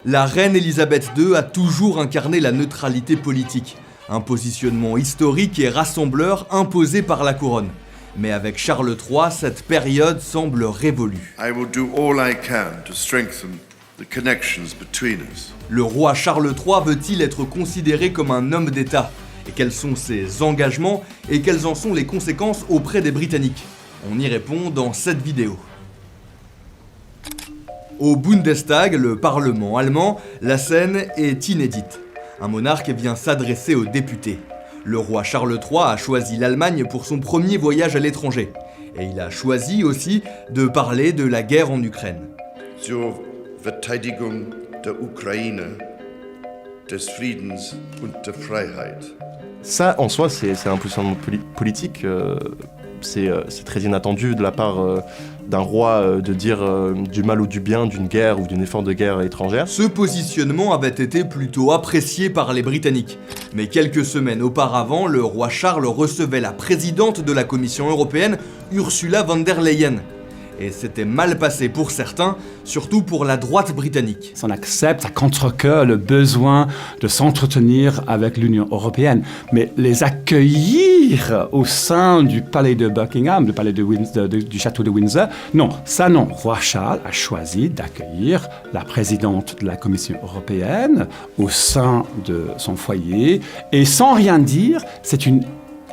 La reine Elisabeth II a toujours incarné la neutralité politique, un positionnement historique et rassembleur imposé par la couronne. Mais avec Charles III, cette période semble révolue. Le roi Charles III veut-il être considéré comme un homme d'État? Et quels sont ses engagements et quelles en sont les conséquences auprès des Britanniques? On y répond dans cette vidéo. Au Bundestag, le parlement allemand, la scène est inédite. Un monarque vient s'adresser aux députés. Le roi Charles III a choisi l'Allemagne pour son premier voyage à l'étranger. Et il a choisi aussi de parler de la guerre en Ukraine. Zur Verteidigung der Ukraine, des Friedens und der Freiheit. Ça, en soi, c'est un positionnement politique. C'est très inattendu de la part d'un roi de dire du mal ou du bien d'une guerre ou d'un effort de guerre étrangère. Ce positionnement avait été plutôt apprécié par les Britanniques. Mais quelques semaines auparavant, le roi Charles recevait la présidente de la Commission européenne, Ursula von der Leyen. Et c'était mal passé pour certains, surtout pour la droite britannique. On accepte à contre-cœur le besoin de s'entretenir avec l'Union européenne, mais les accueillir au sein du palais de Buckingham, du palais du château de Windsor, non, ça non. Roi Charles a choisi d'accueillir la présidente de la Commission européenne au sein de son foyer, et sans rien dire, c'est une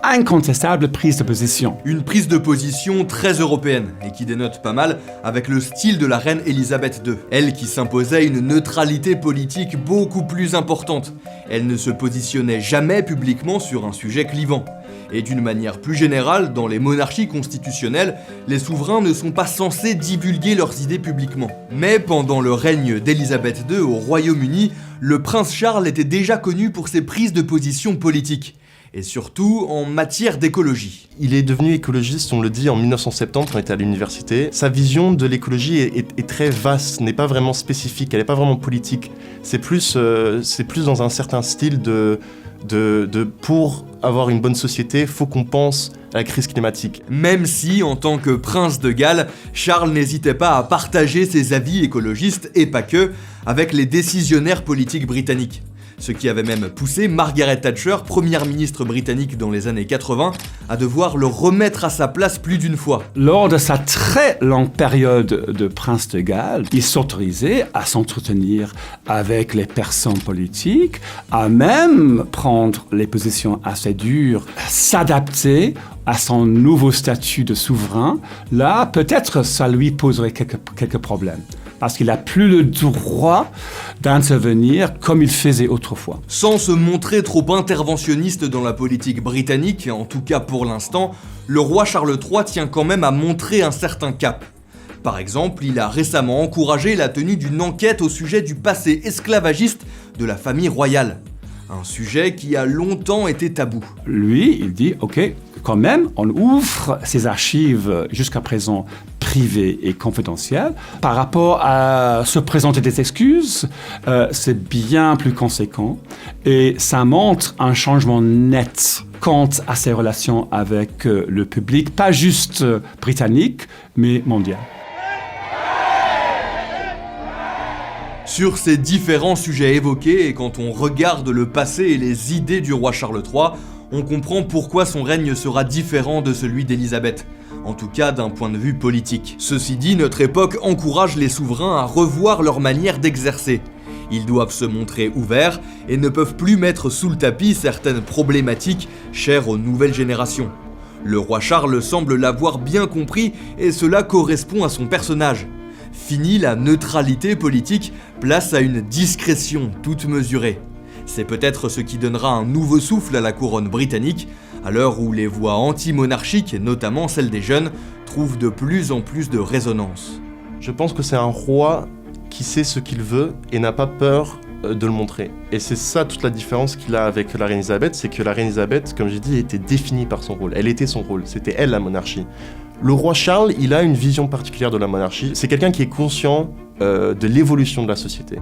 incontestable prise de position. Une prise de position très européenne, et qui dénote pas mal avec le style de la reine Elisabeth II. Elle qui s'imposait une neutralité politique beaucoup plus importante. Elle ne se positionnait jamais publiquement sur un sujet clivant. Et d'une manière plus générale, dans les monarchies constitutionnelles, les souverains ne sont pas censés divulguer leurs idées publiquement. Mais pendant le règne d'Elisabeth II au Royaume-Uni, le prince Charles était déjà connu pour ses prises de position politiques. Et surtout en matière d'écologie. Il est devenu écologiste, on le dit, en 1970 quand il était à l'université. Sa vision de l'écologie est très vaste, n'est pas vraiment spécifique, elle n'est pas vraiment politique. C'est plus dans un certain style pour avoir une bonne société, il faut qu'on pense à la crise climatique. Même si, en tant que prince de Galles, Charles n'hésitait pas à partager ses avis écologistes, et pas que, avec les décisionnaires politiques britanniques. Ce qui avait même poussé Margaret Thatcher, première ministre britannique dans les années 80, à devoir le remettre à sa place plus d'une fois. Lors de sa très longue période de prince de Galles, il s'autorisait à s'entretenir avec les personnes politiques, à même prendre les positions assez dures, s'adapter à son nouveau statut de souverain. Là, peut-être ça lui poserait quelques problèmes. Parce qu'il n'a plus le droit d'intervenir comme il faisait autrefois. Sans se montrer trop interventionniste dans la politique britannique, en tout cas pour l'instant, le roi Charles III tient quand même à montrer un certain cap. Par exemple, il a récemment encouragé la tenue d'une enquête au sujet du passé esclavagiste de la famille royale. Un sujet qui a longtemps été tabou. Lui, il dit, ok, quand même, on ouvre ces archives jusqu'à présent privées et confidentielles. Par rapport à se présenter des excuses, c'est bien plus conséquent et ça montre un changement net quant à ses relations avec le public, pas juste britannique, mais mondial. Sur ces différents sujets évoqués, et quand on regarde le passé et les idées du roi Charles III, on comprend pourquoi son règne sera différent de celui d'Élisabeth, en tout cas d'un point de vue politique. Ceci dit, notre époque encourage les souverains à revoir leur manière d'exercer. Ils doivent se montrer ouverts et ne peuvent plus mettre sous le tapis certaines problématiques chères aux nouvelles générations. Le roi Charles semble l'avoir bien compris et cela correspond à son personnage. Fini la neutralité politique, place à une discrétion toute mesurée. C'est peut-être ce qui donnera un nouveau souffle à la couronne britannique, à l'heure où les voix anti-monarchiques, et notamment celles des jeunes, trouvent de plus en plus de résonance. Je pense que c'est un roi qui sait ce qu'il veut et n'a pas peur de le montrer. Et c'est ça toute la différence qu'il a avec la reine Elisabeth, c'est que la reine Elisabeth, comme j'ai dit, était définie par son rôle. Elle était son rôle, c'était elle la monarchie. Le roi Charles, il a une vision particulière de la monarchie. C'est quelqu'un qui est conscient de l'évolution de la société.